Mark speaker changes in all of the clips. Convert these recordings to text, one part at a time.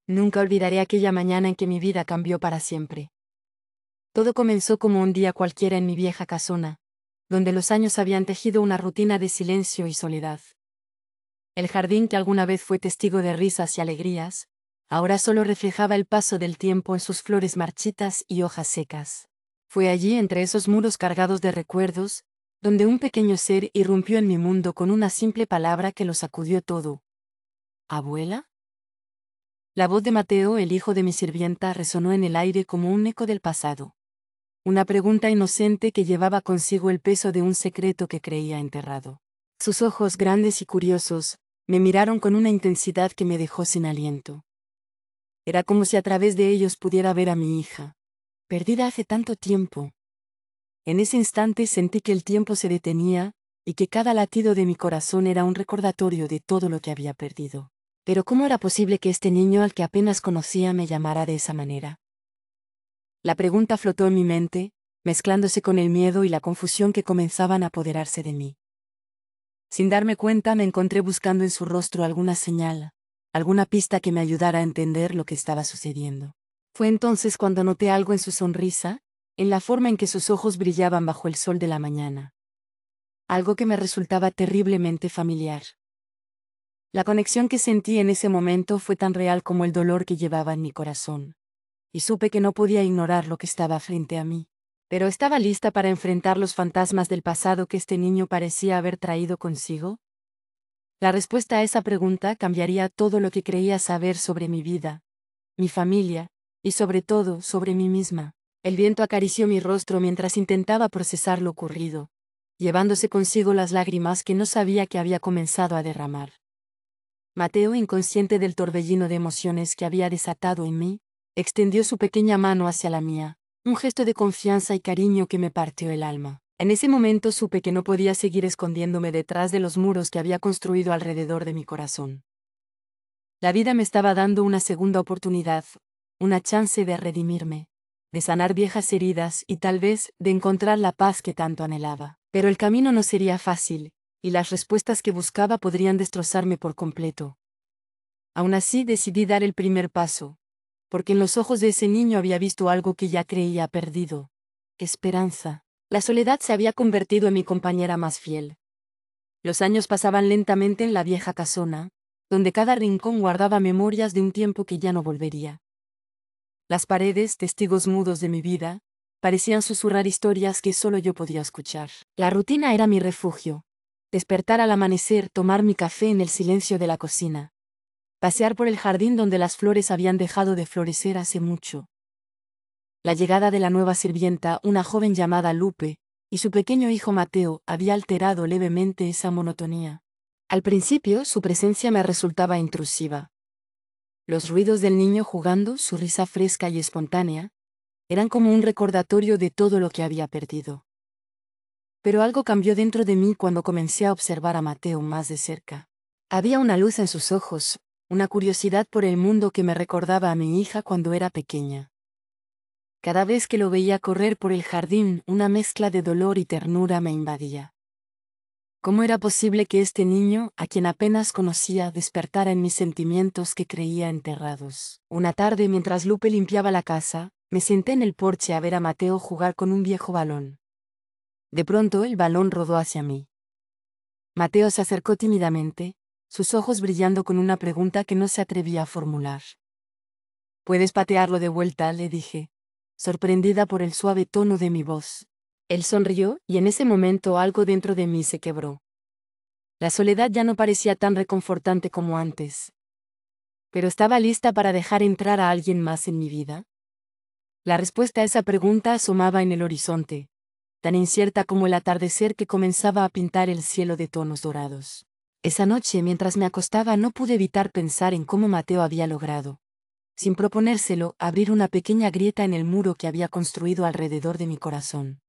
Speaker 1: Nunca olvidaré aquella mañana en que mi vida cambió para siempre. Todo comenzó como un día cualquiera en mi vieja casona, donde los años habían tejido una rutina de silencio y soledad. El jardín que alguna vez fue testigo de risas y alegrías, ahora solo reflejaba el paso del tiempo en sus flores marchitas y hojas secas. Fue allí, entre esos muros cargados de recuerdos, donde un pequeño ser irrumpió en mi mundo con una simple palabra que lo sacudió todo. ¿Abuela? La voz de Mateo, el hijo de mi sirvienta, resonó en el aire como un eco del pasado. Una pregunta inocente que llevaba consigo el peso de un secreto que creía enterrado. Sus ojos grandes y curiosos me miraron con una intensidad que me dejó sin aliento. Era como si a través de ellos pudiera ver a mi hija, perdida hace tanto tiempo. En ese instante sentí que el tiempo se detenía y que cada latido de mi corazón era un recordatorio de todo lo que había perdido. Pero ¿cómo era posible que este niño al que apenas conocía me llamara de esa manera? La pregunta flotó en mi mente, mezclándose con el miedo y la confusión que comenzaban a apoderarse de mí. Sin darme cuenta me encontré buscando en su rostro alguna señal, alguna pista que me ayudara a entender lo que estaba sucediendo. Fue entonces cuando noté algo en su sonrisa, en la forma en que sus ojos brillaban bajo el sol de la mañana. Algo que me resultaba terriblemente familiar. La conexión que sentí en ese momento fue tan real como el dolor que llevaba en mi corazón. Y supe que no podía ignorar lo que estaba frente a mí. Pero ¿estaba lista para enfrentar los fantasmas del pasado que este niño parecía haber traído consigo? La respuesta a esa pregunta cambiaría todo lo que creía saber sobre mi vida, mi familia, y sobre todo sobre mí misma. El viento acarició mi rostro mientras intentaba procesar lo ocurrido, llevándose consigo las lágrimas que no sabía que había comenzado a derramar. Mateo, inconsciente del torbellino de emociones que había desatado en mí, extendió su pequeña mano hacia la mía, un gesto de confianza y cariño que me partió el alma. En ese momento supe que no podía seguir escondiéndome detrás de los muros que había construido alrededor de mi corazón. La vida me estaba dando una segunda oportunidad, una chance de redimirme, de sanar viejas heridas y tal vez de encontrar la paz que tanto anhelaba. Pero el camino no sería fácil, y las respuestas que buscaba podrían destrozarme por completo. Aún así decidí dar el primer paso, porque en los ojos de ese niño había visto algo que ya creía perdido: esperanza. La soledad se había convertido en mi compañera más fiel. Los años pasaban lentamente en la vieja casona, donde cada rincón guardaba memorias de un tiempo que ya no volvería. Las paredes, testigos mudos de mi vida, parecían susurrar historias que solo yo podía escuchar. La rutina era mi refugio. Despertar al amanecer, tomar mi café en el silencio de la cocina. Pasear por el jardín donde las flores habían dejado de florecer hace mucho. La llegada de la nueva sirvienta, una joven llamada Lupe, y su pequeño hijo Mateo, había alterado levemente esa monotonía. Al principio, su presencia me resultaba intrusiva. Los ruidos del niño jugando, su risa fresca y espontánea, eran como un recordatorio de todo lo que había perdido. Pero algo cambió dentro de mí cuando comencé a observar a Mateo más de cerca. Había una luz en sus ojos, una curiosidad por el mundo que me recordaba a mi hija cuando era pequeña. Cada vez que lo veía correr por el jardín, una mezcla de dolor y ternura me invadía. ¿Cómo era posible que este niño, a quien apenas conocía, despertara en mis sentimientos que creía enterrados? Una tarde, mientras Lupe limpiaba la casa, me senté en el porche a ver a Mateo jugar con un viejo balón. De pronto el balón rodó hacia mí. Mateo se acercó tímidamente, sus ojos brillando con una pregunta que no se atrevía a formular. «¿Puedes patearlo de vuelta?», le dije, sorprendida por el suave tono de mi voz. Él sonrió, y en ese momento algo dentro de mí se quebró. La soledad ya no parecía tan reconfortante como antes. ¿Pero estaba lista para dejar entrar a alguien más en mi vida? La respuesta a esa pregunta asomaba en el horizonte, tan incierta como el atardecer que comenzaba a pintar el cielo de tonos dorados. Esa noche, mientras me acostaba, no pude evitar pensar en cómo Mateo había logrado, sin proponérselo, abrir una pequeña grieta en el muro que había construido alrededor de mi corazón.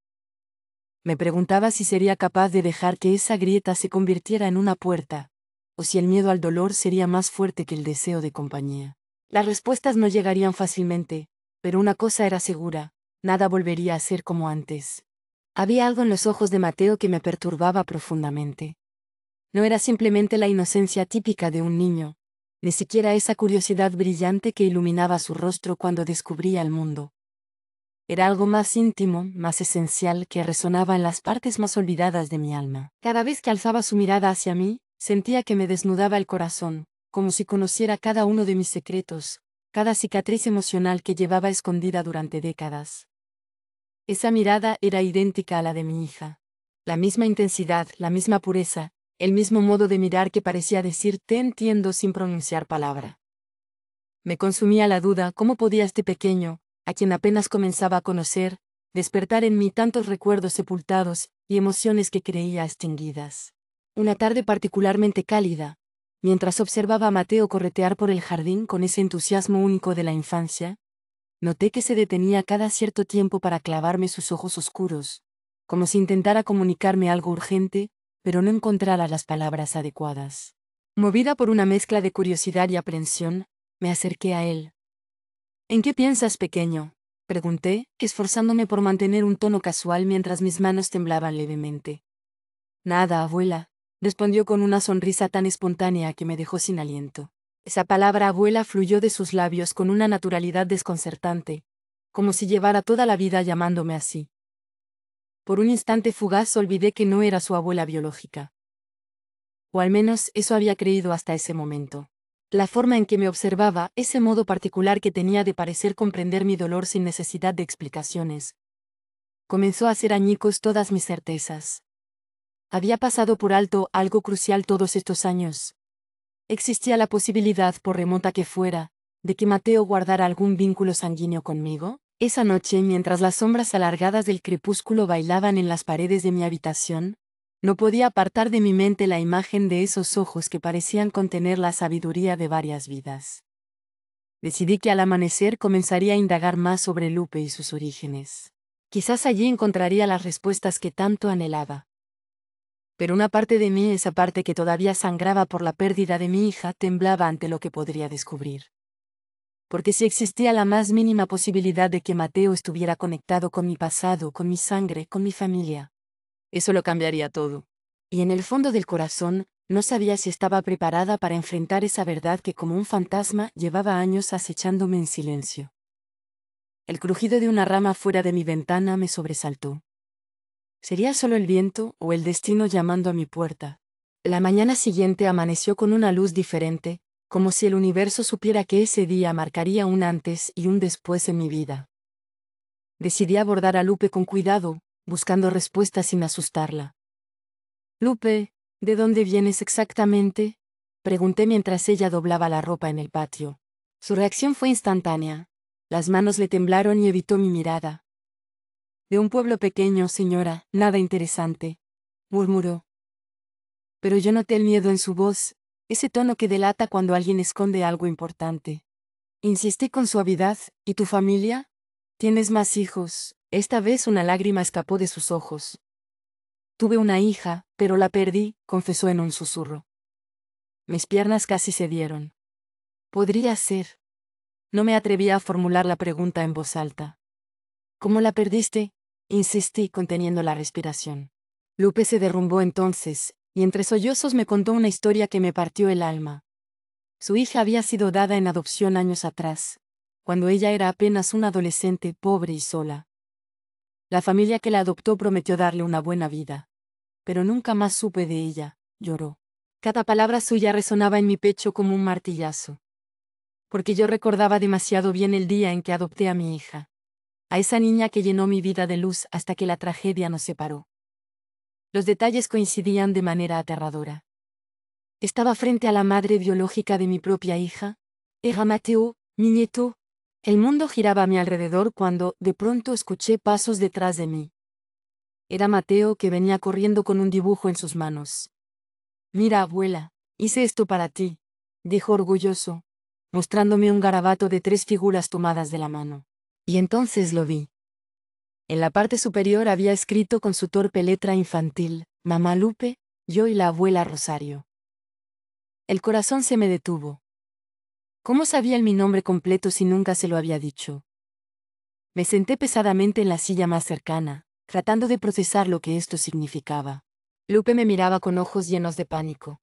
Speaker 1: Me preguntaba si sería capaz de dejar que esa grieta se convirtiera en una puerta, o si el miedo al dolor sería más fuerte que el deseo de compañía. Las respuestas no llegarían fácilmente, pero una cosa era segura: nada volvería a ser como antes. Había algo en los ojos de Mateo que me perturbaba profundamente. No era simplemente la inocencia típica de un niño, ni siquiera esa curiosidad brillante que iluminaba su rostro cuando descubría el mundo. Era algo más íntimo, más esencial, que resonaba en las partes más olvidadas de mi alma. Cada vez que alzaba su mirada hacia mí, sentía que me desnudaba el corazón, como si conociera cada uno de mis secretos, cada cicatriz emocional que llevaba escondida durante décadas. Esa mirada era idéntica a la de mi hija. La misma intensidad, la misma pureza, el mismo modo de mirar que parecía decir «te entiendo» sin pronunciar palabra. Me consumía la duda cómo podía este pequeño, a quien apenas comenzaba a conocer, despertar en mí tantos recuerdos sepultados y emociones que creía extinguidas. Una tarde particularmente cálida, mientras observaba a Mateo corretear por el jardín con ese entusiasmo único de la infancia, noté que se detenía cada cierto tiempo para clavarme sus ojos oscuros, como si intentara comunicarme algo urgente, pero no encontrara las palabras adecuadas. Movida por una mezcla de curiosidad y aprensión, me acerqué a él. «¿En qué piensas, pequeño?», pregunté, esforzándome por mantener un tono casual mientras mis manos temblaban levemente. «Nada, abuela», respondió con una sonrisa tan espontánea que me dejó sin aliento. Esa palabra abuela fluyó de sus labios con una naturalidad desconcertante, como si llevara toda la vida llamándome así. Por un instante fugaz olvidé que no era su abuela biológica. O al menos eso había creído hasta ese momento. La forma en que me observaba, ese modo particular que tenía de parecer comprender mi dolor sin necesidad de explicaciones, comenzó a hacer añicos todas mis certezas. Había pasado por alto algo crucial todos estos años. ¿Existía la posibilidad, por remota que fuera, de que Mateo guardara algún vínculo sanguíneo conmigo? Esa noche, mientras las sombras alargadas del crepúsculo bailaban en las paredes de mi habitación, no podía apartar de mi mente la imagen de esos ojos que parecían contener la sabiduría de varias vidas. Decidí que al amanecer comenzaría a indagar más sobre Lupe y sus orígenes. Quizás allí encontraría las respuestas que tanto anhelaba. Pero una parte de mí, esa parte que todavía sangraba por la pérdida de mi hija, temblaba ante lo que podría descubrir. Porque si existía la más mínima posibilidad de que Mateo estuviera conectado con mi pasado, con mi sangre, con mi familia, eso lo cambiaría todo. Y en el fondo del corazón, no sabía si estaba preparada para enfrentar esa verdad que como un fantasma llevaba años acechándome en silencio. El crujido de una rama fuera de mi ventana me sobresaltó. ¿Sería solo el viento o el destino llamando a mi puerta? La mañana siguiente amaneció con una luz diferente, como si el universo supiera que ese día marcaría un antes y un después en mi vida. Decidí abordar a Lupe con cuidado, buscando respuestas sin asustarla. «Lupe, ¿de dónde vienes exactamente?», pregunté mientras ella doblaba la ropa en el patio. Su reacción fue instantánea. Las manos le temblaron y evitó mi mirada. «De un pueblo pequeño, señora, nada interesante», murmuró. Pero yo noté el miedo en su voz, ese tono que delata cuando alguien esconde algo importante. Insistí con suavidad, «¿Y tu familia? ¿Tienes más hijos?». Esta vez una lágrima escapó de sus ojos. «Tuve una hija, pero la perdí», confesó en un susurro. Mis piernas casi cedieron. «Podría ser». No me atrevía a formular la pregunta en voz alta. «¿Cómo la perdiste?», insistí conteniendo la respiración. Lupe se derrumbó entonces, y entre sollozos me contó una historia que me partió el alma. Su hija había sido dada en adopción años atrás, cuando ella era apenas una adolescente pobre y sola. La familia que la adoptó prometió darle una buena vida. Pero nunca más supe de ella, lloró. Cada palabra suya resonaba en mi pecho como un martillazo. Porque yo recordaba demasiado bien el día en que adopté a mi hija. A esa niña que llenó mi vida de luz hasta que la tragedia nos separó. Los detalles coincidían de manera aterradora. Estaba frente a la madre biológica de mi propia hija. Era Mateo, mi nieto. El mundo giraba a mi alrededor cuando, de pronto, escuché pasos detrás de mí. Era Mateo, que venía corriendo con un dibujo en sus manos. «Mira, abuela, hice esto para ti», dijo orgulloso, mostrándome un garabato de 3 figuras tomadas de la mano. Y entonces lo vi. En la parte superior había escrito con su torpe letra infantil: «Mamá Lupe, yo y la abuela Rosario». El corazón se me detuvo. ¿Cómo sabía él mi nombre completo si nunca se lo había dicho? Me senté pesadamente en la silla más cercana, tratando de procesar lo que esto significaba. Lupe me miraba con ojos llenos de pánico.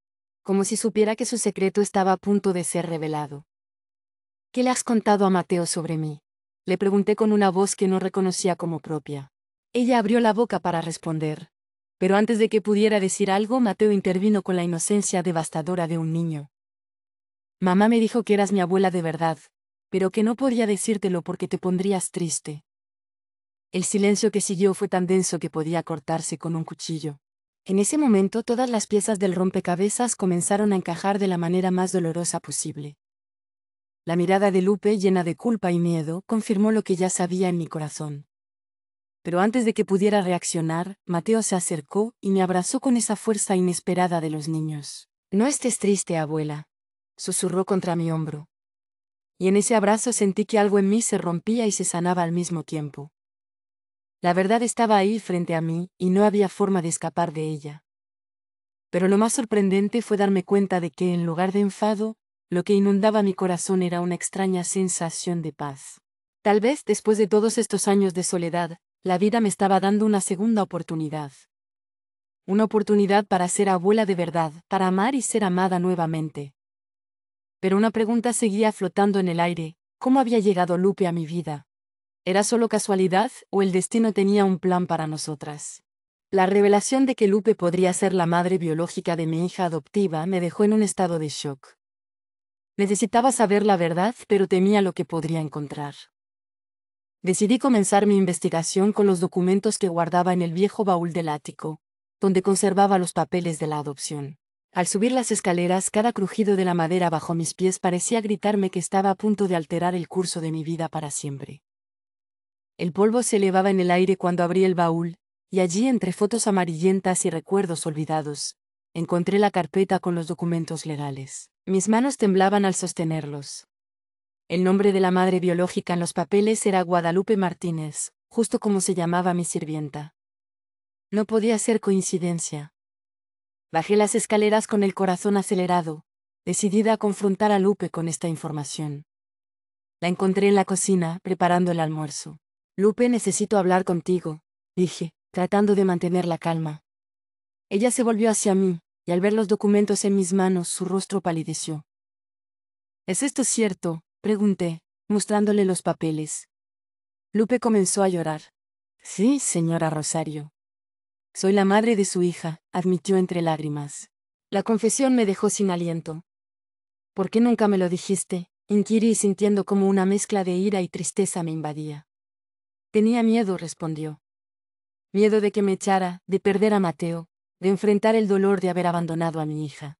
Speaker 1: como si supiera que su secreto estaba a punto de ser revelado. ¿Qué le has contado a Mateo sobre mí? Le pregunté con una voz que no reconocía como propia. Ella abrió la boca para responder. Pero antes de que pudiera decir algo, Mateo intervino con la inocencia devastadora de un niño. Mamá me dijo que eras mi abuela de verdad, pero que no podía decírtelo porque te pondrías triste. El silencio que siguió fue tan denso que podía cortarse con un cuchillo. En ese momento todas las piezas del rompecabezas comenzaron a encajar de la manera más dolorosa posible. La mirada de Lupe, llena de culpa y miedo, confirmó lo que ya sabía en mi corazón. Pero antes de que pudiera reaccionar, Mateo se acercó y me abrazó con esa fuerza inesperada de los niños. No estés triste, abuela, susurró contra mi hombro. Y en ese abrazo sentí que algo en mí se rompía y se sanaba al mismo tiempo. La verdad estaba ahí frente a mí, y no había forma de escapar de ella. Pero lo más sorprendente fue darme cuenta de que, en lugar de enfado, lo que inundaba mi corazón era una extraña sensación de paz. Tal vez, después de todos estos años de soledad, la vida me estaba dando una segunda oportunidad. Una oportunidad para ser abuela de verdad, para amar y ser amada nuevamente. Pero una pregunta seguía flotando en el aire: ¿cómo había llegado Lupe a mi vida? ¿Era solo casualidad, o el destino tenía un plan para nosotras? La revelación de que Lupe podría ser la madre biológica de mi hija adoptiva me dejó en un estado de shock. Necesitaba saber la verdad, pero temía lo que podría encontrar. Decidí comenzar mi investigación con los documentos que guardaba en el viejo baúl del ático, donde conservaba los papeles de la adopción. Al subir las escaleras, cada crujido de la madera bajo mis pies parecía gritarme que estaba a punto de alterar el curso de mi vida para siempre. El polvo se elevaba en el aire cuando abrí el baúl, y allí, entre fotos amarillentas y recuerdos olvidados, encontré la carpeta con los documentos legales. Mis manos temblaban al sostenerlos. El nombre de la madre biológica en los papeles era Guadalupe Martínez, justo como se llamaba mi sirvienta. No podía ser coincidencia. Bajé las escaleras con el corazón acelerado, decidida a confrontar a Lupe con esta información. La encontré en la cocina, preparando el almuerzo. Lupe, necesito hablar contigo, dije, tratando de mantener la calma. Ella se volvió hacia mí, y al ver los documentos en mis manos, su rostro palideció. ¿Es esto cierto?, pregunté, mostrándole los papeles. Lupe comenzó a llorar. Sí, señora Rosario. Soy la madre de su hija, admitió entre lágrimas. La confesión me dejó sin aliento. ¿Por qué nunca me lo dijiste?, inquirí, sintiendo como una mezcla de ira y tristeza me invadía. Tenía miedo, respondió. Miedo de que me echara, de perder a Mateo, de enfrentar el dolor de haber abandonado a mi hija.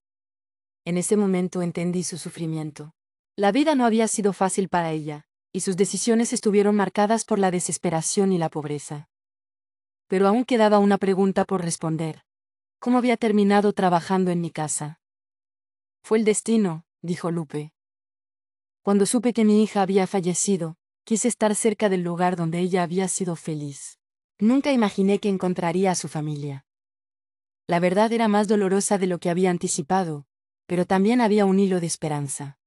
Speaker 1: En ese momento entendí su sufrimiento. La vida no había sido fácil para ella, y sus decisiones estuvieron marcadas por la desesperación y la pobreza. Pero aún quedaba una pregunta por responder. ¿Cómo había terminado trabajando en mi casa? Fue el destino, dijo Lupe. Cuando supe que mi hija había fallecido, quise estar cerca del lugar donde ella había sido feliz. Nunca imaginé que encontraría a su familia. La verdad era más dolorosa de lo que había anticipado, pero también había un hilo de esperanza.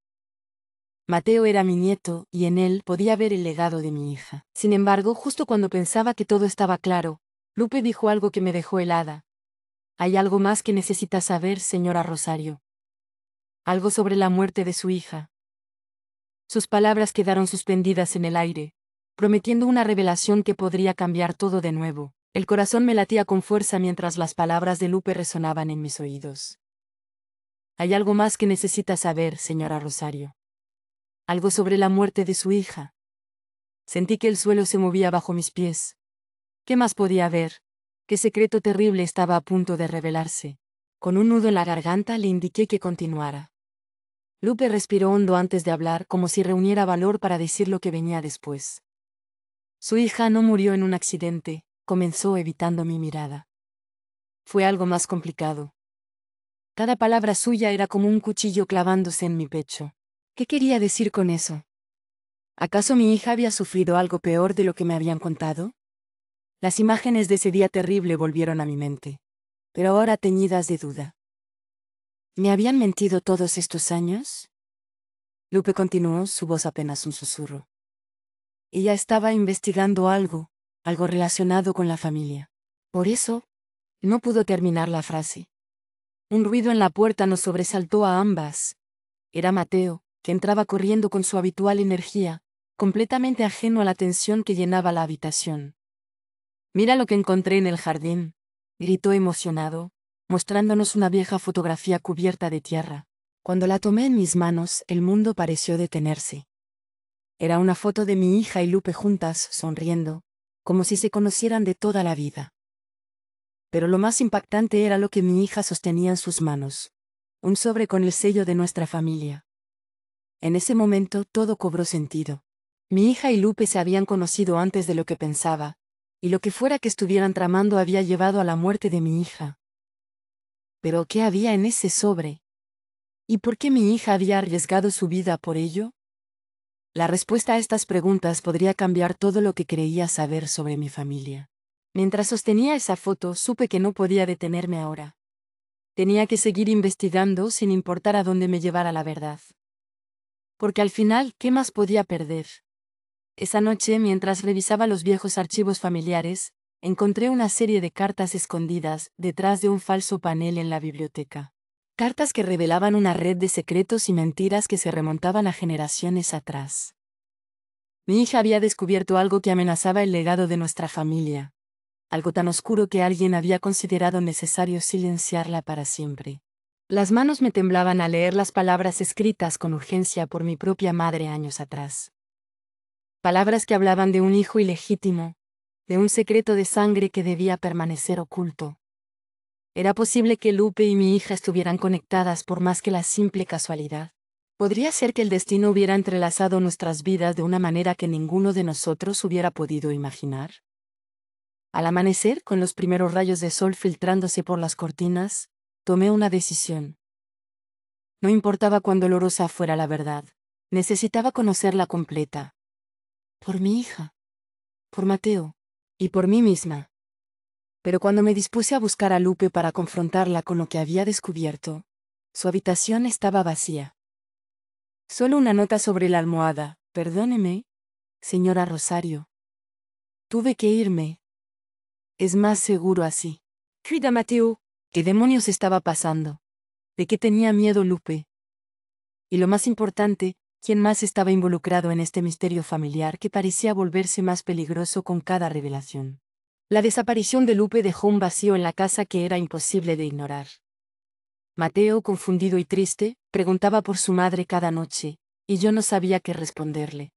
Speaker 1: Mateo era mi nieto, y en él podía ver el legado de mi hija. Sin embargo, justo cuando pensaba que todo estaba claro, Lupe dijo algo que me dejó helada. Hay algo más que necesita saber, señora Rosario. Algo sobre la muerte de su hija. Sus palabras quedaron suspendidas en el aire, prometiendo una revelación que podría cambiar todo de nuevo. El corazón me latía con fuerza mientras las palabras de Lupe resonaban en mis oídos. Hay algo más que necesita saber, señora Rosario. Algo sobre la muerte de su hija. Sentí que el suelo se movía bajo mis pies. ¿Qué más podía haber? ¿Qué secreto terrible estaba a punto de revelarse? Con un nudo en la garganta le indiqué que continuara. Lupe respiró hondo antes de hablar, como si reuniera valor para decir lo que venía después. Su hija no murió en un accidente, comenzó, evitando mi mirada. Fue algo más complicado. Cada palabra suya era como un cuchillo clavándose en mi pecho. ¿Qué quería decir con eso? ¿Acaso mi hija había sufrido algo peor de lo que me habían contado? Las imágenes de ese día terrible volvieron a mi mente, pero ahora teñidas de duda. ¿Me habían mentido todos estos años? Lupe continuó, su voz apenas un susurro. Ella estaba investigando algo relacionado con la familia. Por eso, no pudo terminar la frase. Un ruido en la puerta nos sobresaltó a ambas. Era Mateo, que entraba corriendo con su habitual energía, completamente ajeno a la tensión que llenaba la habitación. «Mira lo que encontré en el jardín», gritó emocionado, mostrándonos una vieja fotografía cubierta de tierra. Cuando la tomé en mis manos, el mundo pareció detenerse. Era una foto de mi hija y Lupe juntas, sonriendo, como si se conocieran de toda la vida. Pero lo más impactante era lo que mi hija sostenía en sus manos. Un sobre con el sello de nuestra familia. En ese momento todo cobró sentido. Mi hija y Lupe se habían conocido antes de lo que pensaba, y lo que fuera que estuvieran tramando había llevado a la muerte de mi hija. ¿Pero qué había en ese sobre? ¿Y por qué mi hija había arriesgado su vida por ello? La respuesta a estas preguntas podría cambiar todo lo que creía saber sobre mi familia. Mientras sostenía esa foto, supe que no podía detenerme ahora. Tenía que seguir investigando sin importar a dónde me llevara la verdad. Porque al final, ¿qué más podía perder? Esa noche, mientras revisaba los viejos archivos familiares, encontré una serie de cartas escondidas detrás de un falso panel en la biblioteca. Cartas que revelaban una red de secretos y mentiras que se remontaban a generaciones atrás. Mi hija había descubierto algo que amenazaba el legado de nuestra familia. Algo tan oscuro que alguien había considerado necesario silenciarla para siempre. Las manos me temblaban al leer las palabras escritas con urgencia por mi propia madre años atrás. Palabras que hablaban de un hijo ilegítimo, de un secreto de sangre que debía permanecer oculto. ¿Era posible que Lupe y mi hija estuvieran conectadas por más que la simple casualidad? ¿Podría ser que el destino hubiera entrelazado nuestras vidas de una manera que ninguno de nosotros hubiera podido imaginar? Al amanecer, con los primeros rayos de sol filtrándose por las cortinas, tomé una decisión. No importaba cuán dolorosa fuera la verdad, necesitaba conocerla completa. Por mi hija, por Mateo, y por mí misma. Pero cuando me dispuse a buscar a Lupe para confrontarla con lo que había descubierto, su habitación estaba vacía. Solo una nota sobre la almohada: «Perdóneme, señora Rosario. Tuve que irme. Es más seguro así». Cuida, Mateo. ¿Qué demonios estaba pasando? ¿De qué tenía miedo Lupe? Y lo más importante, ¿quién más estaba involucrado en este misterio familiar que parecía volverse más peligroso con cada revelación? La desaparición de Lupe dejó un vacío en la casa que era imposible de ignorar. Mateo, confundido y triste, preguntaba por su madre cada noche, y yo no sabía qué responderle.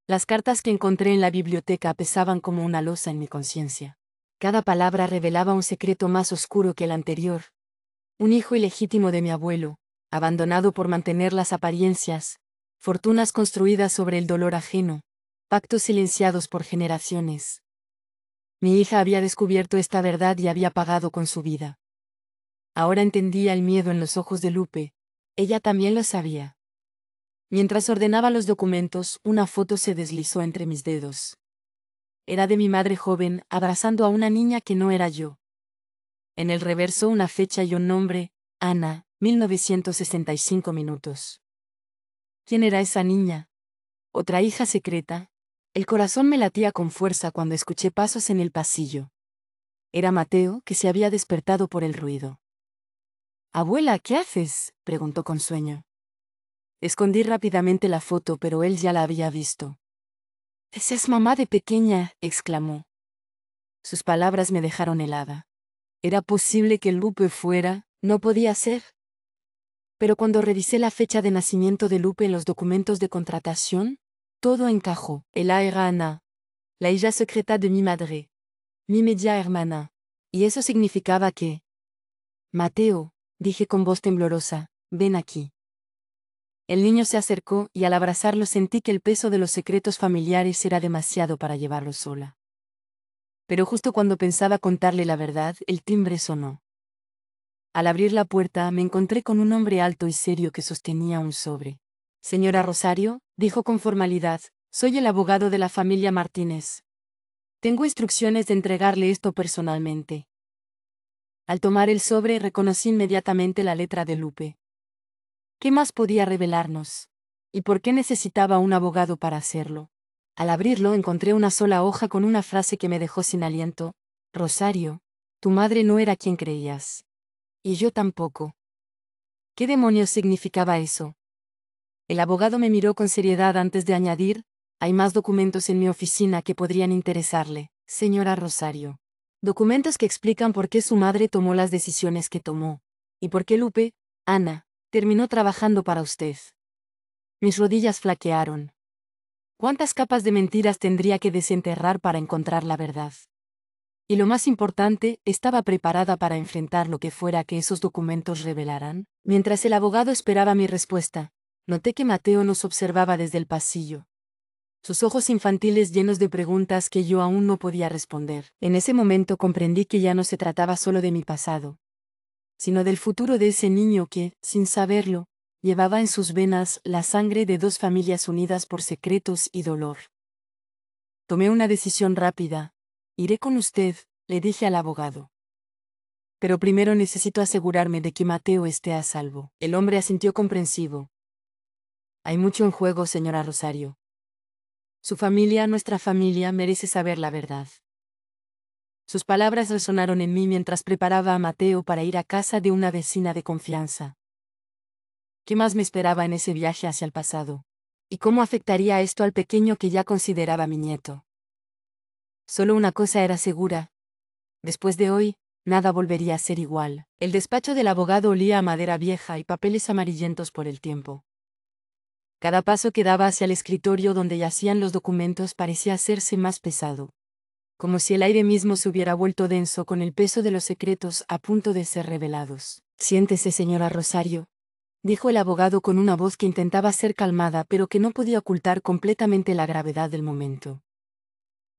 Speaker 1: Las cartas que encontré en la biblioteca pesaban como una losa en mi conciencia. Cada palabra revelaba un secreto más oscuro que el anterior. Un hijo ilegítimo de mi abuelo, abandonado por mantener las apariencias, fortunas construidas sobre el dolor ajeno, pactos silenciados por generaciones. Mi hija había descubierto esta verdad y había pagado con su vida. Ahora entendía el miedo en los ojos de Lupe. Ella también lo sabía. Mientras ordenaba los documentos, una foto se deslizó entre mis dedos. Era de mi madre joven, abrazando a una niña que no era yo. En el reverso una fecha y un nombre: Ana, 1965 minutos. ¿Quién era esa niña? ¿Otra hija secreta? El corazón me latía con fuerza cuando escuché pasos en el pasillo. Era Mateo, que se había despertado por el ruido. «Abuela, ¿qué haces?», preguntó con sueño. Escondí rápidamente la foto, pero él ya la había visto. «Esa es mamá de pequeña», exclamó. Sus palabras me dejaron helada. ¿Era posible que Lupe fuera? No podía ser. Pero cuando revisé la fecha de nacimiento de Lupe en los documentos de contratación, todo encajó. Ella era Ana, la hija secreta de mi madre, mi media hermana. Y eso significaba que... «Mateo», dije con voz temblorosa, «ven aquí». El niño se acercó y al abrazarlo sentí que el peso de los secretos familiares era demasiado para llevarlo sola. Pero justo cuando pensaba contarle la verdad, el timbre sonó. Al abrir la puerta me encontré con un hombre alto y serio que sostenía un sobre. «Señora Rosario», dijo con formalidad, «soy el abogado de la familia Martínez. Tengo instrucciones de entregarle esto personalmente». Al tomar el sobre reconocí inmediatamente la letra de Lupe. ¿Qué más podía revelarnos? ¿Y por qué necesitaba un abogado para hacerlo? Al abrirlo encontré una sola hoja con una frase que me dejó sin aliento: «Rosario, tu madre no era quien creías». Y yo tampoco. ¿Qué demonios significaba eso? El abogado me miró con seriedad antes de añadir: hay más documentos en mi oficina que podrían interesarle, señora Rosario. Documentos que explican por qué su madre tomó las decisiones que tomó. Y por qué Lupe, Ana, terminó trabajando para usted. Mis rodillas flaquearon. ¿Cuántas capas de mentiras tendría que desenterrar para encontrar la verdad? Y lo más importante, ¿estaba preparada para enfrentar lo que fuera que esos documentos revelaran? Mientras el abogado esperaba mi respuesta, noté que Mateo nos observaba desde el pasillo. Sus ojos infantiles llenos de preguntas que yo aún no podía responder. En ese momento comprendí que ya no se trataba solo de mi pasado, sino del futuro de ese niño que, sin saberlo, llevaba en sus venas la sangre de dos familias unidas por secretos y dolor. Tomé una decisión rápida. Iré con usted, le dije al abogado. Pero primero necesito asegurarme de que Mateo esté a salvo. El hombre asintió comprensivo. Hay mucho en juego, señora Rosario. Su familia, nuestra familia, merece saber la verdad. Sus palabras resonaron en mí mientras preparaba a Mateo para ir a casa de una vecina de confianza. ¿Qué más me esperaba en ese viaje hacia el pasado? ¿Y cómo afectaría esto al pequeño que ya consideraba mi nieto? Solo una cosa era segura. Después de hoy, nada volvería a ser igual. El despacho del abogado olía a madera vieja y papeles amarillentos por el tiempo. Cada paso que daba hacia el escritorio donde yacían los documentos parecía hacerse más pesado. Como si el aire mismo se hubiera vuelto denso con el peso de los secretos a punto de ser revelados. Siéntese, señora Rosario, dijo el abogado con una voz que intentaba ser calmada pero que no podía ocultar completamente la gravedad del momento.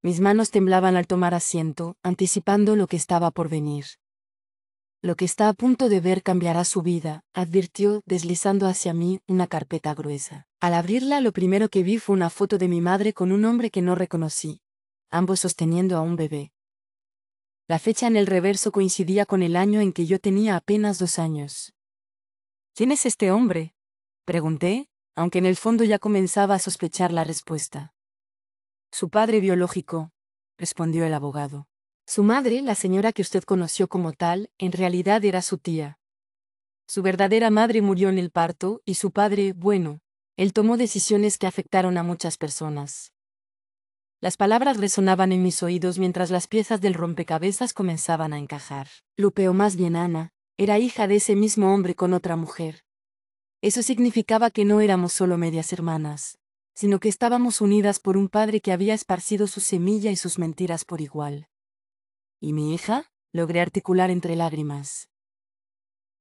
Speaker 1: Mis manos temblaban al tomar asiento, anticipando lo que estaba por venir. Lo que está a punto de ver cambiará su vida, advirtió, deslizando hacia mí una carpeta gruesa. Al abrirla, lo primero que vi fue una foto de mi madre con un hombre que no reconocí, ambos sosteniendo a un bebé. La fecha en el reverso coincidía con el año en que yo tenía apenas 2 años. ¿Quién es este hombre?, pregunté, aunque en el fondo ya comenzaba a sospechar la respuesta. Su padre biológico, respondió el abogado. Su madre, la señora que usted conoció como tal, en realidad era su tía. Su verdadera madre murió en el parto, y su padre, bueno, él tomó decisiones que afectaron a muchas personas. Las palabras resonaban en mis oídos mientras las piezas del rompecabezas comenzaban a encajar. Lupe, o más bien Ana, era hija de ese mismo hombre con otra mujer. Eso significaba que no éramos solo medias hermanas, sino que estábamos unidas por un padre que había esparcido su semilla y sus mentiras por igual. ¿Y mi hija?, logré articular entre lágrimas.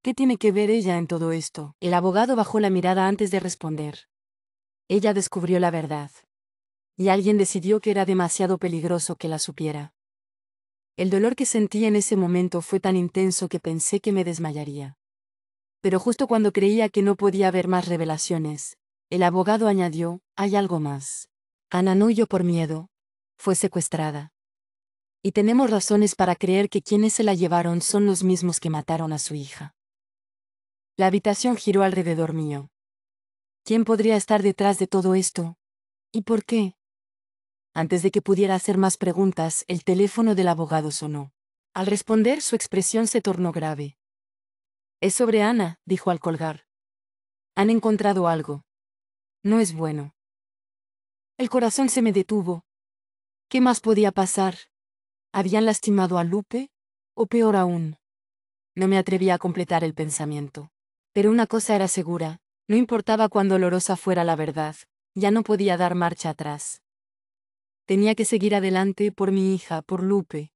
Speaker 1: ¿Qué tiene que ver ella en todo esto? El abogado bajó la mirada antes de responder. Ella descubrió la verdad. Y alguien decidió que era demasiado peligroso que la supiera. El dolor que sentí en ese momento fue tan intenso que pensé que me desmayaría. Pero justo cuando creía que no podía haber más revelaciones, el abogado añadió: hay algo más. Ana no huyó por miedo. Fue secuestrada. Y tenemos razones para creer que quienes se la llevaron son los mismos que mataron a su hija. La habitación giró alrededor mío. ¿Quién podría estar detrás de todo esto? ¿Y por qué? Antes de que pudiera hacer más preguntas, el teléfono del abogado sonó. Al responder, su expresión se tornó grave. Es sobre Ana, dijo al colgar. Han encontrado algo. No es bueno. El corazón se me detuvo. ¿Qué más podía pasar? ¿Habían lastimado a Lupe? ¿O peor aún? No me atrevía a completar el pensamiento. Pero una cosa era segura, no importaba cuán dolorosa fuera la verdad, ya no podía dar marcha atrás. Tenía que seguir adelante por mi hija, por Lupe.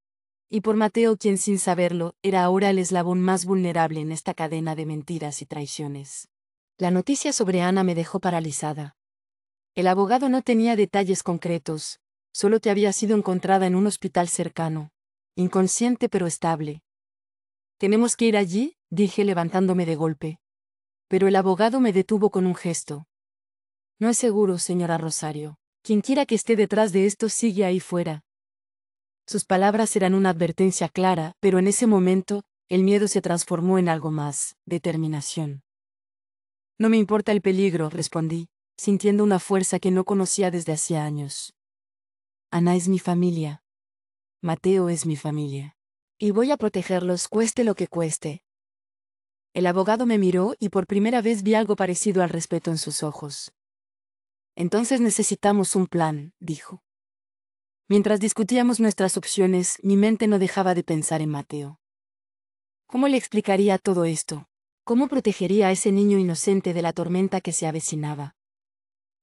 Speaker 1: Y por Mateo, quien sin saberlo, era ahora el eslabón más vulnerable en esta cadena de mentiras y traiciones. La noticia sobre Ana me dejó paralizada. El abogado no tenía detalles concretos, solo que había sido encontrada en un hospital cercano, inconsciente pero estable. «¿Tenemos que ir allí?», dije levantándome de golpe. Pero el abogado me detuvo con un gesto. «No es seguro, señora Rosario. Quienquiera que esté detrás de esto sigue ahí fuera». Sus palabras eran una advertencia clara, pero en ese momento, el miedo se transformó en algo más: determinación. «No me importa el peligro», respondí, sintiendo una fuerza que no conocía desde hacía años. Ana es mi familia. Mateo es mi familia. Y voy a protegerlos cueste lo que cueste. El abogado me miró y por primera vez vi algo parecido al respeto en sus ojos. Entonces necesitamos un plan, dijo. Mientras discutíamos nuestras opciones, mi mente no dejaba de pensar en Mateo. ¿Cómo le explicaría todo esto? ¿Cómo protegería a ese niño inocente de la tormenta que se avecinaba?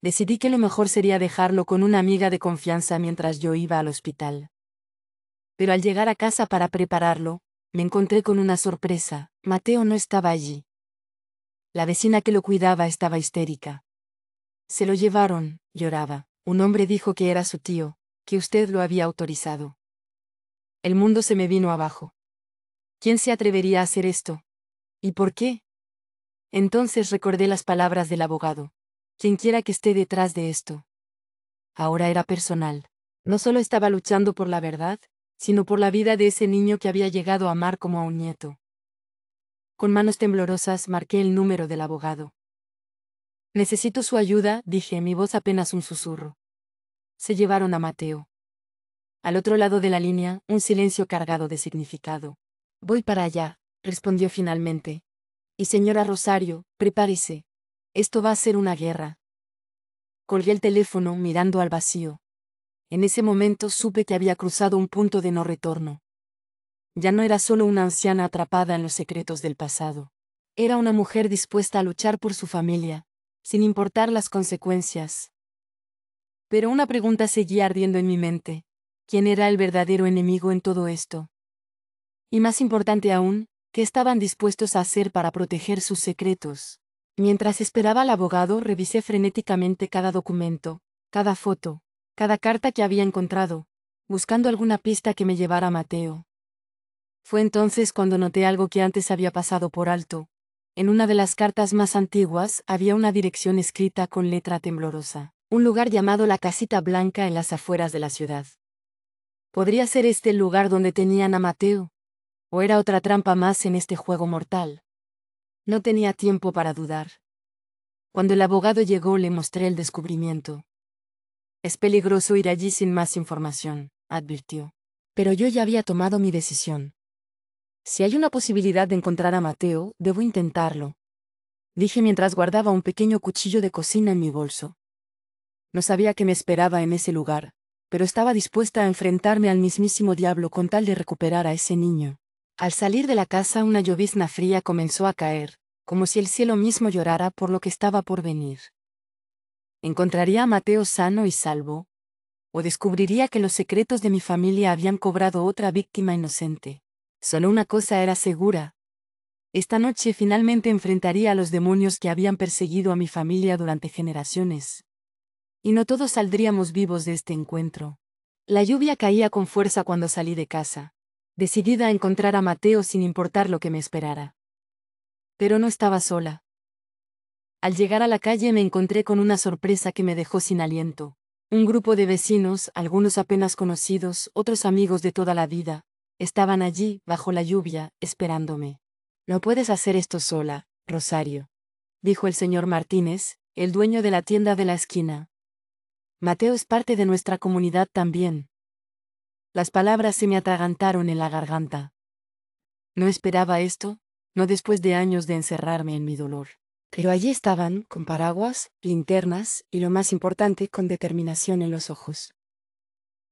Speaker 1: Decidí que lo mejor sería dejarlo con una amiga de confianza mientras yo iba al hospital. Pero al llegar a casa para prepararlo, me encontré con una sorpresa: Mateo no estaba allí. La vecina que lo cuidaba estaba histérica. Se lo llevaron, lloraba. Un hombre dijo que era su tío, que usted lo había autorizado. El mundo se me vino abajo. ¿Quién se atrevería a hacer esto? ¿Y por qué? Entonces recordé las palabras del abogado. Quienquiera que esté detrás de esto. Ahora era personal. No solo estaba luchando por la verdad, sino por la vida de ese niño que había llegado a amar como a un nieto. Con manos temblorosas marqué el número del abogado. Necesito su ayuda, dije, mi voz apenas un susurro. Se llevaron a Mateo. Al otro lado de la línea, un silencio cargado de significado. Voy para allá, respondió finalmente. Y señora Rosario, prepárese. Esto va a ser una guerra. Colgué el teléfono mirando al vacío. En ese momento supe que había cruzado un punto de no retorno. Ya no era solo una anciana atrapada en los secretos del pasado. Era una mujer dispuesta a luchar por su familia, sin importar las consecuencias. Pero una pregunta seguía ardiendo en mi mente: ¿quién era el verdadero enemigo en todo esto? Y más importante aún, ¿qué estaban dispuestos a hacer para proteger sus secretos? Mientras esperaba al abogado, revisé frenéticamente cada documento, cada foto, cada carta que había encontrado, buscando alguna pista que me llevara a Mateo. Fue entonces cuando noté algo que antes había pasado por alto. En una de las cartas más antiguas había una dirección escrita con letra temblorosa: un lugar llamado la Casita Blanca en las afueras de la ciudad. ¿Podría ser este el lugar donde tenían a Mateo? ¿O era otra trampa más en este juego mortal? No tenía tiempo para dudar. Cuando el abogado llegó, le mostré el descubrimiento. Es peligroso ir allí sin más información, advirtió. Pero yo ya había tomado mi decisión. Si hay una posibilidad de encontrar a Mateo, debo intentarlo, dije mientras guardaba un pequeño cuchillo de cocina en mi bolso. No sabía qué me esperaba en ese lugar, pero estaba dispuesta a enfrentarme al mismísimo diablo con tal de recuperar a ese niño. Al salir de la casa, una llovizna fría comenzó a caer, como si el cielo mismo llorara por lo que estaba por venir. ¿Encontraría a Mateo sano y salvo? ¿O descubriría que los secretos de mi familia habían cobrado otra víctima inocente? Solo una cosa era segura: esta noche finalmente enfrentaría a los demonios que habían perseguido a mi familia durante generaciones. Y no todos saldríamos vivos de este encuentro. La lluvia caía con fuerza cuando salí de casa, decidida a encontrar a Mateo sin importar lo que me esperara. Pero no estaba sola. Al llegar a la calle me encontré con una sorpresa que me dejó sin aliento. Un grupo de vecinos, algunos apenas conocidos, otros amigos de toda la vida, estaban allí, bajo la lluvia, esperándome. No puedes hacer esto sola, Rosario, dijo el señor Martínez, el dueño de la tienda de la esquina. Mateo es parte de nuestra comunidad también. Las palabras se me atragantaron en la garganta. No esperaba esto, no después de años de encerrarme en mi dolor. Pero allí estaban, con paraguas, linternas y, lo más importante, con determinación en los ojos.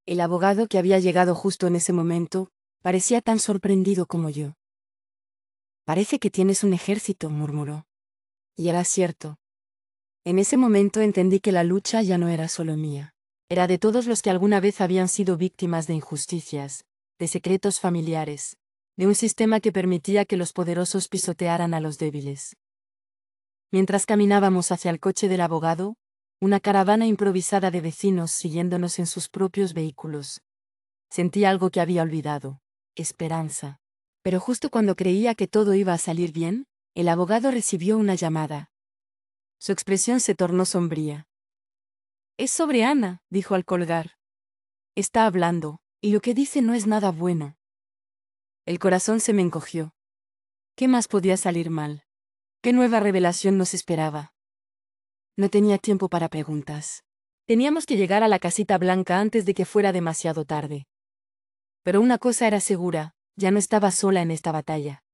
Speaker 1: El abogado, que había llegado justo en ese momento, parecía tan sorprendido como yo. Parece que tienes un ejército, murmuró. Y era cierto. En ese momento entendí que la lucha ya no era solo mía. Era de todos los que alguna vez habían sido víctimas de injusticias, de secretos familiares, de un sistema que permitía que los poderosos pisotearan a los débiles. Mientras caminábamos hacia el coche del abogado, una caravana improvisada de vecinos siguiéndonos en sus propios vehículos, sentí algo que había olvidado: esperanza. Pero justo cuando creía que todo iba a salir bien, el abogado recibió una llamada. Su expresión se tornó sombría. Es sobre Ana, dijo al colgar. Está hablando, y lo que dice no es nada bueno. El corazón se me encogió. ¿Qué más podía salir mal? ¿Qué nueva revelación nos esperaba? No tenía tiempo para preguntas. Teníamos que llegar a la Casita Blanca antes de que fuera demasiado tarde. Pero una cosa era segura: ya no estaba sola en esta batalla.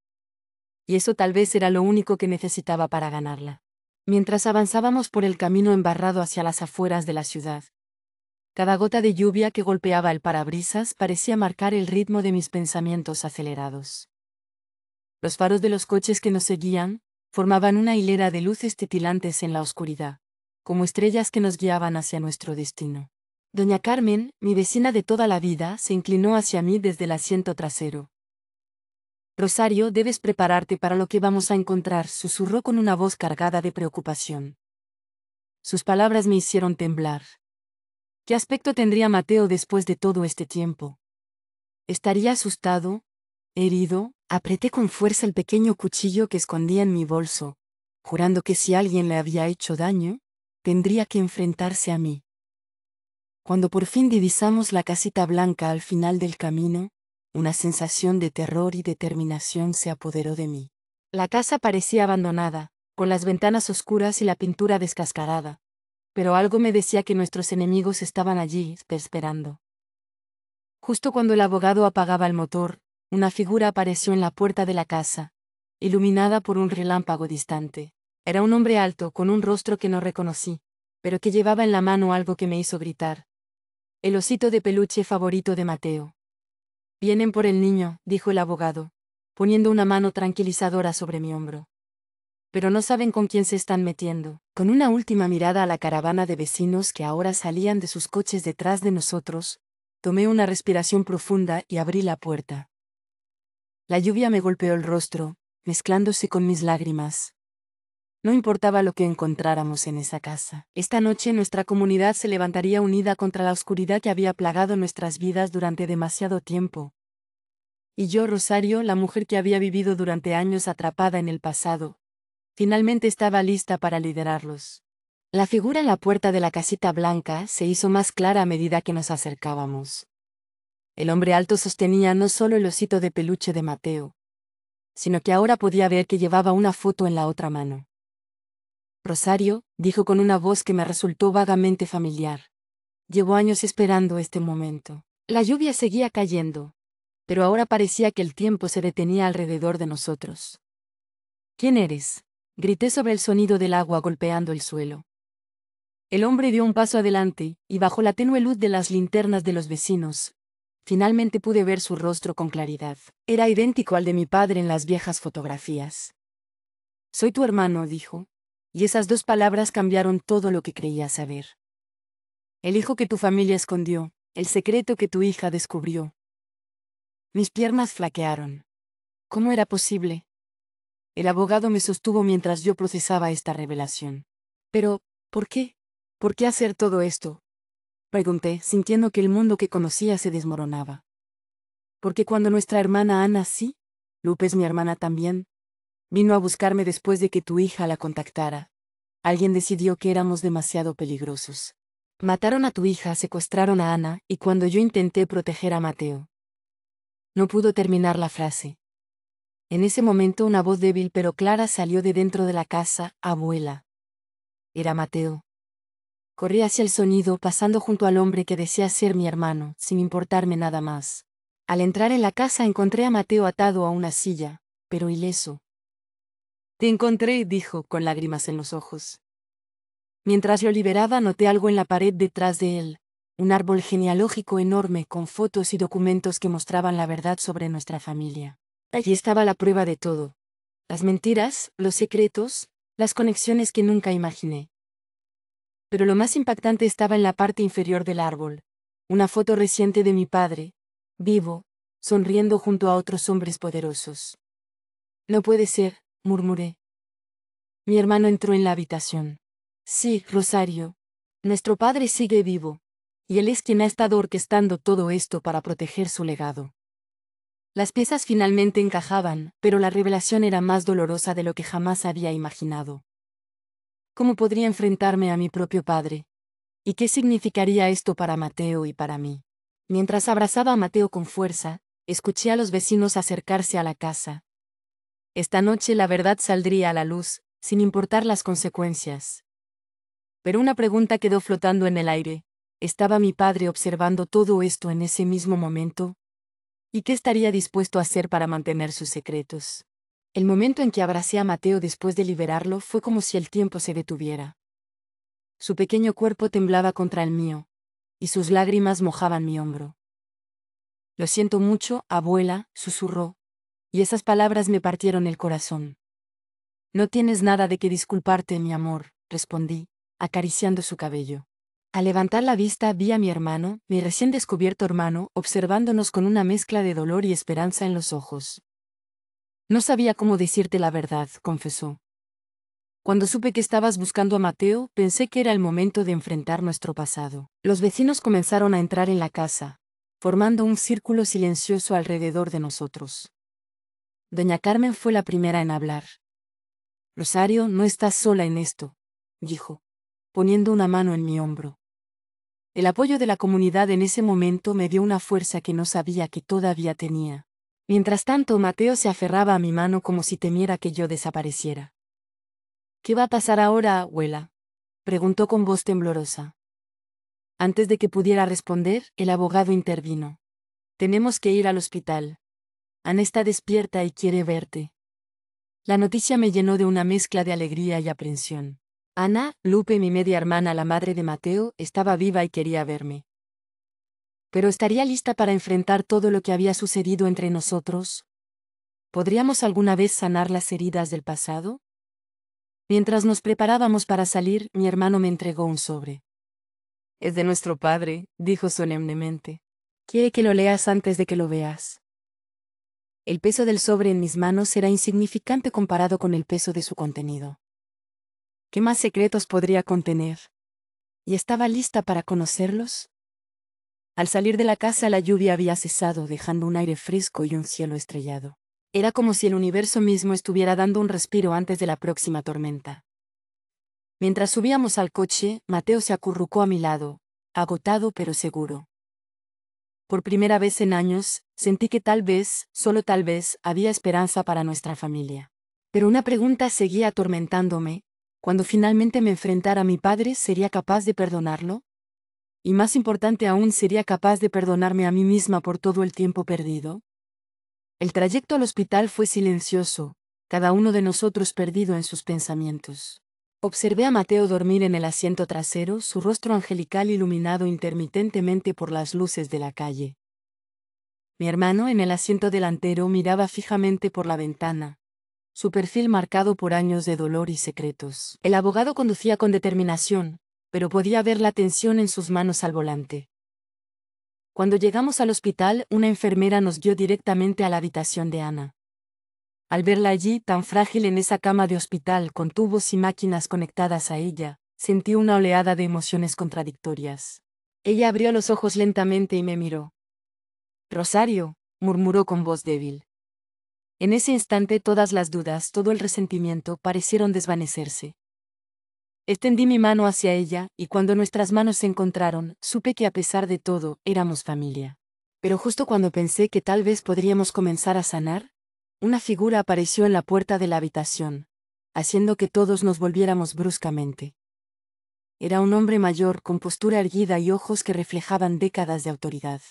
Speaker 1: y eso tal vez era lo único que necesitaba para ganarla. Mientras avanzábamos por el camino embarrado hacia las afueras de la ciudad, cada gota de lluvia que golpeaba el parabrisas parecía marcar el ritmo de mis pensamientos acelerados. Los faros de los coches que nos seguían formaban una hilera de luces titilantes en la oscuridad, como estrellas que nos guiaban hacia nuestro destino. Doña Carmen, mi vecina de toda la vida, se inclinó hacia mí desde el asiento trasero. «Rosario, debes prepararte para lo que vamos a encontrar», susurró con una voz cargada de preocupación. Sus palabras me hicieron temblar. ¿Qué aspecto tendría Mateo después de todo este tiempo? ¿Estaría asustado? ¿Herido? Apreté con fuerza el pequeño cuchillo que escondía en mi bolso, jurando que si alguien le había hecho daño, tendría que enfrentarse a mí. Cuando por fin divisamos la casita blanca al final del camino, una sensación de terror y determinación se apoderó de mí. La casa parecía abandonada, con las ventanas oscuras y la pintura descascarada, pero algo me decía que nuestros enemigos estaban allí, esperando. Justo cuando el abogado apagaba el motor, una figura apareció en la puerta de la casa, iluminada por un relámpago distante. Era un hombre alto, con un rostro que no reconocí, pero que llevaba en la mano algo que me hizo gritar. El osito de peluche favorito de Mateo. «Vienen por el niño», dijo el abogado, poniendo una mano tranquilizadora sobre mi hombro. «Pero no saben con quién se están metiendo». Con una última mirada a la caravana de vecinos que ahora salían de sus coches detrás de nosotros, tomé una respiración profunda y abrí la puerta. La lluvia me golpeó el rostro, mezclándose con mis lágrimas. No importaba lo que encontráramos en esa casa. Esta noche nuestra comunidad se levantaría unida contra la oscuridad que había plagado nuestras vidas durante demasiado tiempo. Y yo, Rosario, la mujer que había vivido durante años atrapada en el pasado, finalmente estaba lista para liderarlos. La figura en la puerta de la casita blanca se hizo más clara a medida que nos acercábamos. El hombre alto sostenía no solo el osito de peluche de Mateo, sino que ahora podía ver que llevaba una foto en la otra mano. «Rosario», dijo con una voz que me resultó vagamente familiar. Llevo años esperando este momento. La lluvia seguía cayendo, pero ahora parecía que el tiempo se detenía alrededor de nosotros. «¿Quién eres?», grité sobre el sonido del agua golpeando el suelo. El hombre dio un paso adelante, y bajo la tenue luz de las linternas de los vecinos, finalmente pude ver su rostro con claridad. Era idéntico al de mi padre en las viejas fotografías. «Soy tu hermano», dijo, y esas dos palabras cambiaron todo lo que creía saber. «El hijo que tu familia escondió, el secreto que tu hija descubrió». Mis piernas flaquearon. ¿Cómo era posible? El abogado me sostuvo mientras yo procesaba esta revelación. «Pero, ¿por qué? ¿Por qué hacer todo esto?», pregunté, sintiendo que el mundo que conocía se desmoronaba. «Porque cuando nuestra hermana Ana sí, Lupe es mi hermana también, vino a buscarme después de que tu hija la contactara. Alguien decidió que éramos demasiado peligrosos. Mataron a tu hija, secuestraron a Ana, y cuando yo intenté proteger a Mateo». No pudo terminar la frase. En ese momento una voz débil pero clara salió de dentro de la casa. «Abuela». Era Mateo. Corrí hacia el sonido, pasando junto al hombre que desea ser mi hermano, sin importarme nada más. Al entrar en la casa encontré a Mateo atado a una silla, pero ileso. «Te encontré», dijo, con lágrimas en los ojos. Mientras lo liberaba noté algo en la pared detrás de él, un árbol genealógico enorme con fotos y documentos que mostraban la verdad sobre nuestra familia. Allí estaba la prueba de todo. Las mentiras, los secretos, las conexiones que nunca imaginé. Pero lo más impactante estaba en la parte inferior del árbol. Una foto reciente de mi padre, vivo, sonriendo junto a otros hombres poderosos. «No puede ser», murmuré. Mi hermano entró en la habitación. «Sí, Rosario. Nuestro padre sigue vivo. Y él es quien ha estado orquestando todo esto para proteger su legado». Las piezas finalmente encajaban, pero la revelación era más dolorosa de lo que jamás había imaginado. ¿Cómo podría enfrentarme a mi propio padre? ¿Y qué significaría esto para Mateo y para mí? Mientras abrazaba a Mateo con fuerza, escuché a los vecinos acercarse a la casa. Esta noche la verdad saldría a la luz, sin importar las consecuencias. Pero una pregunta quedó flotando en el aire. ¿Estaba mi padre observando todo esto en ese mismo momento? ¿Y qué estaría dispuesto a hacer para mantener sus secretos? El momento en que abracé a Mateo después de liberarlo fue como si el tiempo se detuviera. Su pequeño cuerpo temblaba contra el mío, y sus lágrimas mojaban mi hombro. Lo siento mucho, abuela, susurró, y esas palabras me partieron el corazón. No tienes nada de qué disculparte, mi amor, respondí, acariciando su cabello. Al levantar la vista vi a mi hermano, mi recién descubierto hermano, observándonos con una mezcla de dolor y esperanza en los ojos. No sabía cómo decirte la verdad, confesó. Cuando supe que estabas buscando a Mateo, pensé que era el momento de enfrentar nuestro pasado. Los vecinos comenzaron a entrar en la casa, formando un círculo silencioso alrededor de nosotros. Doña Carmen fue la primera en hablar. Rosario, no estás sola en esto, dijo, poniendo una mano en mi hombro. El apoyo de la comunidad en ese momento me dio una fuerza que no sabía que todavía tenía. Mientras tanto, Mateo se aferraba a mi mano como si temiera que yo desapareciera. ¿Qué va a pasar ahora, abuela?, preguntó con voz temblorosa. Antes de que pudiera responder, el abogado intervino. Tenemos que ir al hospital. Ana está despierta y quiere verte. La noticia me llenó de una mezcla de alegría y aprensión. Ana, Lupe, mi media hermana, la madre de Mateo, estaba viva y quería verme. ¿Pero estaría lista para enfrentar todo lo que había sucedido entre nosotros? ¿Podríamos alguna vez sanar las heridas del pasado? Mientras nos preparábamos para salir, mi hermano me entregó un sobre. Es de nuestro padre, dijo solemnemente. Quiere que lo leas antes de que lo veas. El peso del sobre en mis manos era insignificante comparado con el peso de su contenido. ¿Qué más secretos podría contener? ¿Y estaba lista para conocerlos? Al salir de la casa la lluvia había cesado, dejando un aire fresco y un cielo estrellado. Era como si el universo mismo estuviera dando un respiro antes de la próxima tormenta. Mientras subíamos al coche, Mateo se acurrucó a mi lado, agotado pero seguro. Por primera vez en años, sentí que tal vez, solo tal vez, había esperanza para nuestra familia. Pero una pregunta seguía atormentándome: cuando finalmente me enfrentara a mi padre, ¿sería capaz de perdonarlo? Y más importante aún, ¿sería capaz de perdonarme a mí misma por todo el tiempo perdido? El trayecto al hospital fue silencioso, cada uno de nosotros perdido en sus pensamientos. Observé a Mateo dormir en el asiento trasero, su rostro angelical iluminado intermitentemente por las luces de la calle. Mi hermano, en el asiento delantero, miraba fijamente por la ventana, su perfil marcado por años de dolor y secretos. El abogado conducía con determinación, pero podía ver la tensión en sus manos al volante. Cuando llegamos al hospital, una enfermera nos guió directamente a la habitación de Ana. Al verla allí, tan frágil en esa cama de hospital con tubos y máquinas conectadas a ella, sentí una oleada de emociones contradictorias. Ella abrió los ojos lentamente y me miró. Rosario, murmuró con voz débil. En ese instante todas las dudas, todo el resentimiento parecieron desvanecerse. Extendí mi mano hacia ella, y cuando nuestras manos se encontraron, supe que a pesar de todo, éramos familia. Pero justo cuando pensé que tal vez podríamos comenzar a sanar, una figura apareció en la puerta de la habitación, haciendo que todos nos volviéramos bruscamente. Era un hombre mayor con postura erguida y ojos que reflejaban décadas de autoridad.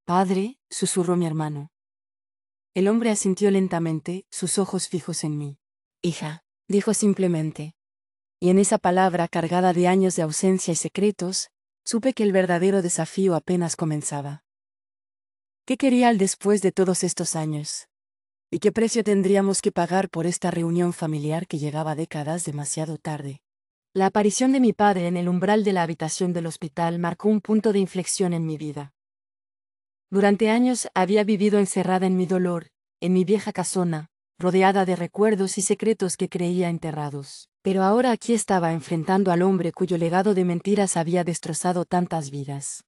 Speaker 1: «Padre», susurró mi hermano. El hombre asintió lentamente, sus ojos fijos en mí. «Hija», dijo simplemente. Y en esa palabra cargada de años de ausencia y secretos, supe que el verdadero desafío apenas comenzaba. ¿Qué quería él después de todos estos años? ¿Y qué precio tendríamos que pagar por esta reunión familiar que llegaba décadas demasiado tarde? La aparición de mi padre en el umbral de la habitación del hospital marcó un punto de inflexión en mi vida. Durante años había vivido encerrada en mi dolor, en mi vieja casona, rodeada de recuerdos y secretos que creía enterrados. Pero ahora aquí estaba enfrentando al hombre cuyo legado de mentiras había destrozado tantas vidas.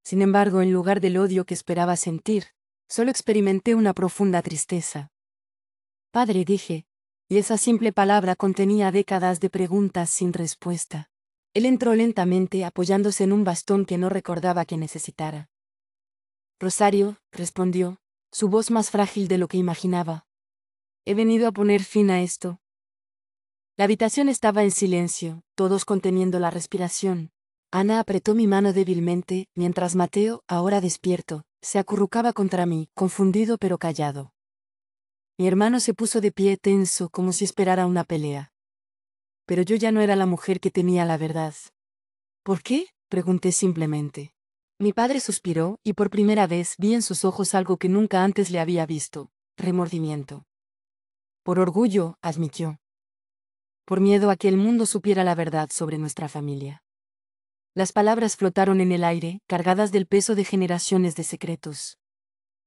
Speaker 1: Sin embargo, en lugar del odio que esperaba sentir, solo experimenté una profunda tristeza. «Padre», dije, y esa simple palabra contenía décadas de preguntas sin respuesta. Él entró lentamente apoyándose en un bastón que no recordaba que necesitara. «Rosario», respondió, su voz más frágil de lo que imaginaba. «He venido a poner fin a esto». La habitación estaba en silencio, todos conteniendo la respiración. Ana apretó mi mano débilmente, mientras Mateo, ahora despierto, se acurrucaba contra mí, confundido pero callado. Mi hermano se puso de pie tenso como si esperara una pelea. Pero yo ya no era la mujer que tenía la verdad. ¿Por qué?, pregunté simplemente. Mi padre suspiró y por primera vez vi en sus ojos algo que nunca antes le había visto: remordimiento. Por orgullo, admitió. Por miedo a que el mundo supiera la verdad sobre nuestra familia. Las palabras flotaron en el aire, cargadas del peso de generaciones de secretos.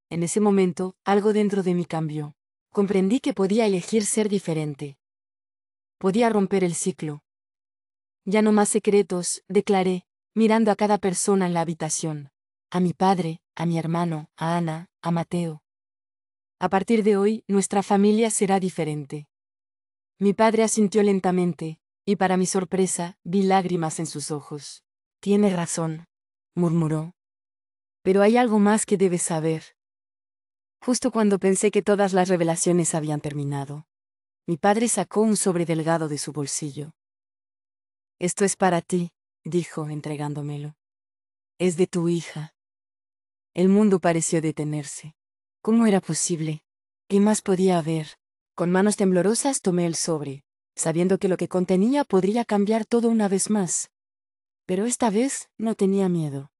Speaker 1: En ese momento, algo dentro de mí cambió. Comprendí que podía elegir ser diferente. Podía romper el ciclo. Ya no más secretos, declaré, mirando a cada persona en la habitación. A mi padre, a mi hermano, a Ana, a Mateo. A partir de hoy, nuestra familia será diferente. Mi padre asintió lentamente, y para mi sorpresa, vi lágrimas en sus ojos. Tiene razón, murmuró. Pero hay algo más que debes saber. Justo cuando pensé que todas las revelaciones habían terminado, mi padre sacó un sobre delgado de su bolsillo. Esto es para ti, dijo, entregándomelo. Es de tu hija. El mundo pareció detenerse. ¿Cómo era posible? ¿Qué más podía haber? Con manos temblorosas tomé el sobre, sabiendo que lo que contenía podría cambiar todo una vez más. Pero esta vez no tenía miedo.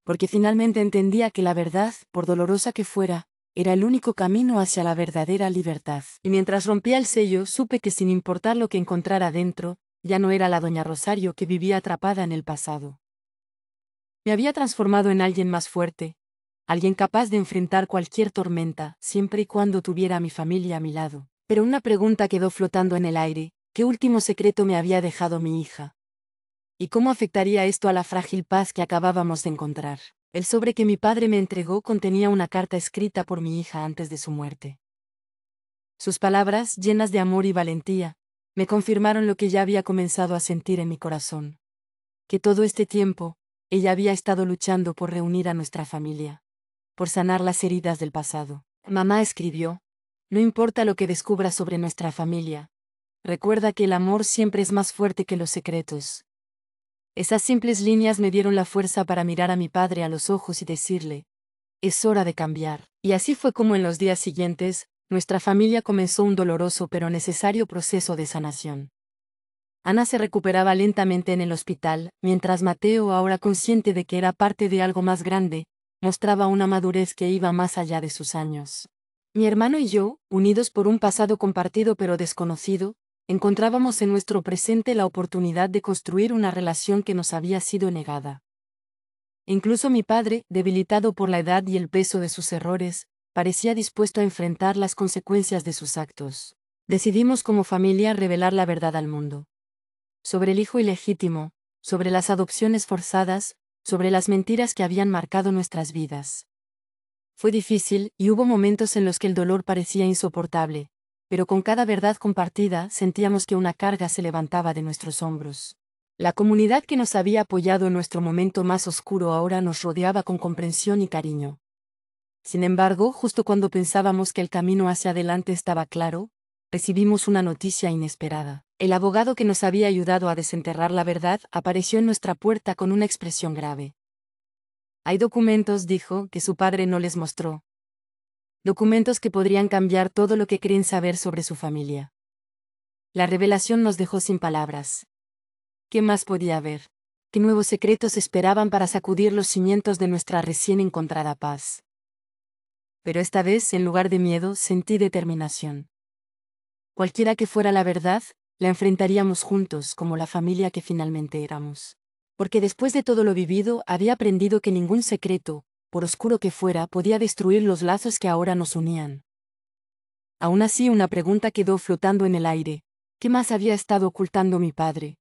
Speaker 1: Porque finalmente entendía que la verdad, por dolorosa que fuera, era el único camino hacia la verdadera libertad. Y mientras rompía el sello, supe que sin importar lo que encontrara dentro, ya no era la doña Rosario que vivía atrapada en el pasado. Me había transformado en alguien más fuerte, alguien capaz de enfrentar cualquier tormenta, siempre y cuando tuviera a mi familia a mi lado. Pero una pregunta quedó flotando en el aire: ¿qué último secreto me había dejado mi hija? ¿Y cómo afectaría esto a la frágil paz que acabábamos de encontrar? El sobre que mi padre me entregó contenía una carta escrita por mi hija antes de su muerte. Sus palabras, llenas de amor y valentía, me confirmaron lo que ya había comenzado a sentir en mi corazón. Que todo este tiempo, ella había estado luchando por reunir a nuestra familia, por sanar las heridas del pasado. Mamá escribió: no importa lo que descubras sobre nuestra familia, recuerda que el amor siempre es más fuerte que los secretos. Esas simples líneas me dieron la fuerza para mirar a mi padre a los ojos y decirle: es hora de cambiar. Y así fue como en los días siguientes, nuestra familia comenzó un doloroso pero necesario proceso de sanación. Ana se recuperaba lentamente en el hospital, mientras Mateo, ahora consciente de que era parte de algo más grande, mostraba una madurez que iba más allá de sus años. Mi hermano y yo, unidos por un pasado compartido pero desconocido, encontrábamos en nuestro presente la oportunidad de construir una relación que nos había sido negada. Incluso mi padre, debilitado por la edad y el peso de sus errores, parecía dispuesto a enfrentar las consecuencias de sus actos. Decidimos como familia revelar la verdad al mundo. Sobre el hijo ilegítimo, sobre las adopciones forzadas, sobre las mentiras que habían marcado nuestras vidas. Fue difícil, y hubo momentos en los que el dolor parecía insoportable, pero con cada verdad compartida sentíamos que una carga se levantaba de nuestros hombros. La comunidad que nos había apoyado en nuestro momento más oscuro ahora nos rodeaba con comprensión y cariño. Sin embargo, justo cuando pensábamos que el camino hacia adelante estaba claro, recibimos una noticia inesperada. El abogado que nos había ayudado a desenterrar la verdad apareció en nuestra puerta con una expresión grave. Hay documentos, dijo, que su padre no les mostró. Documentos que podrían cambiar todo lo que creen saber sobre su familia. La revelación nos dejó sin palabras. ¿Qué más podía haber? ¿Qué nuevos secretos esperaban para sacudir los cimientos de nuestra recién encontrada paz? Pero esta vez, en lugar de miedo, sentí determinación. Cualquiera que fuera la verdad, la enfrentaríamos juntos como la familia que finalmente éramos. Porque después de todo lo vivido, había aprendido que ningún secreto, por oscuro que fuera, podía destruir los lazos que ahora nos unían. Aún así, una pregunta quedó flotando en el aire: ¿qué más había estado ocultando mi padre?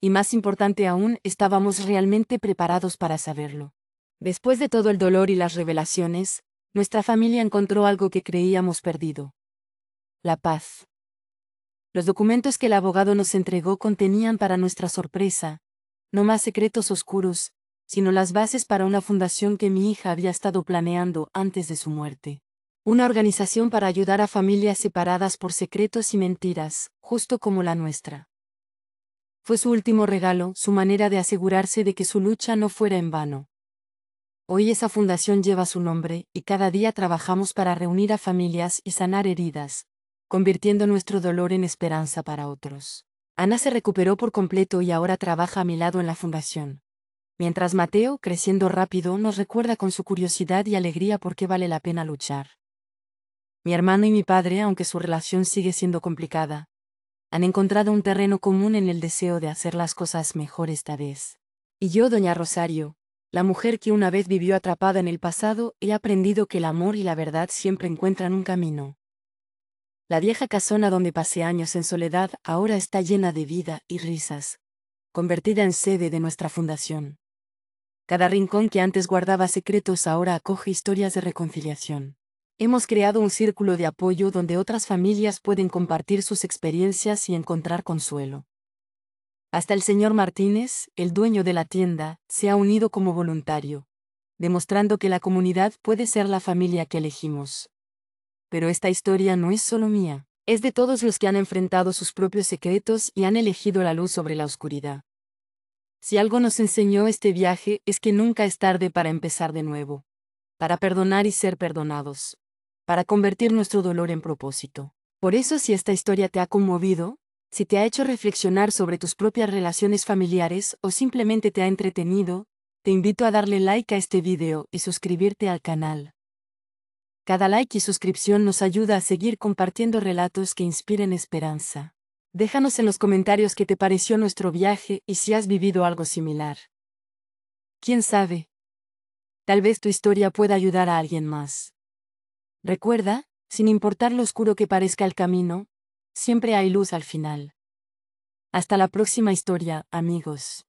Speaker 1: Y más importante aún, ¿estábamos realmente preparados para saberlo? Después de todo el dolor y las revelaciones, nuestra familia encontró algo que creíamos perdido: la paz. Los documentos que el abogado nos entregó contenían, para nuestra sorpresa, no más secretos oscuros, sino las bases para una fundación que mi hija había estado planeando antes de su muerte. Una organización para ayudar a familias separadas por secretos y mentiras, justo como la nuestra. Fue su último regalo, su manera de asegurarse de que su lucha no fuera en vano. Hoy esa fundación lleva su nombre y cada día trabajamos para reunir a familias y sanar heridas, convirtiendo nuestro dolor en esperanza para otros. Ana se recuperó por completo y ahora trabaja a mi lado en la fundación. Mientras Mateo, creciendo rápido, nos recuerda con su curiosidad y alegría por qué vale la pena luchar. Mi hermano y mi padre, aunque su relación sigue siendo complicada, han encontrado un terreno común en el deseo de hacer las cosas mejor esta vez. Y yo, doña Rosario, la mujer que una vez vivió atrapada en el pasado, he aprendido que el amor y la verdad siempre encuentran un camino. La vieja casona donde pasé años en soledad ahora está llena de vida y risas, convertida en sede de nuestra fundación. Cada rincón que antes guardaba secretos ahora acoge historias de reconciliación. Hemos creado un círculo de apoyo donde otras familias pueden compartir sus experiencias y encontrar consuelo. Hasta el señor Martínez, el dueño de la tienda, se ha unido como voluntario, demostrando que la comunidad puede ser la familia que elegimos. Pero esta historia no es solo mía, es de todos los que han enfrentado sus propios secretos y han elegido la luz sobre la oscuridad. Si algo nos enseñó este viaje es que nunca es tarde para empezar de nuevo, para perdonar y ser perdonados, para convertir nuestro dolor en propósito. Por eso, si esta historia te ha conmovido, si te ha hecho reflexionar sobre tus propias relaciones familiares o simplemente te ha entretenido, te invito a darle like a este video y suscribirte al canal. Cada like y suscripción nos ayuda a seguir compartiendo relatos que inspiren esperanza. Déjanos en los comentarios qué te pareció nuestro viaje y si has vivido algo similar. ¿Quién sabe? Tal vez tu historia pueda ayudar a alguien más. Recuerda, sin importar lo oscuro que parezca el camino, siempre hay luz al final. Hasta la próxima historia, amigos.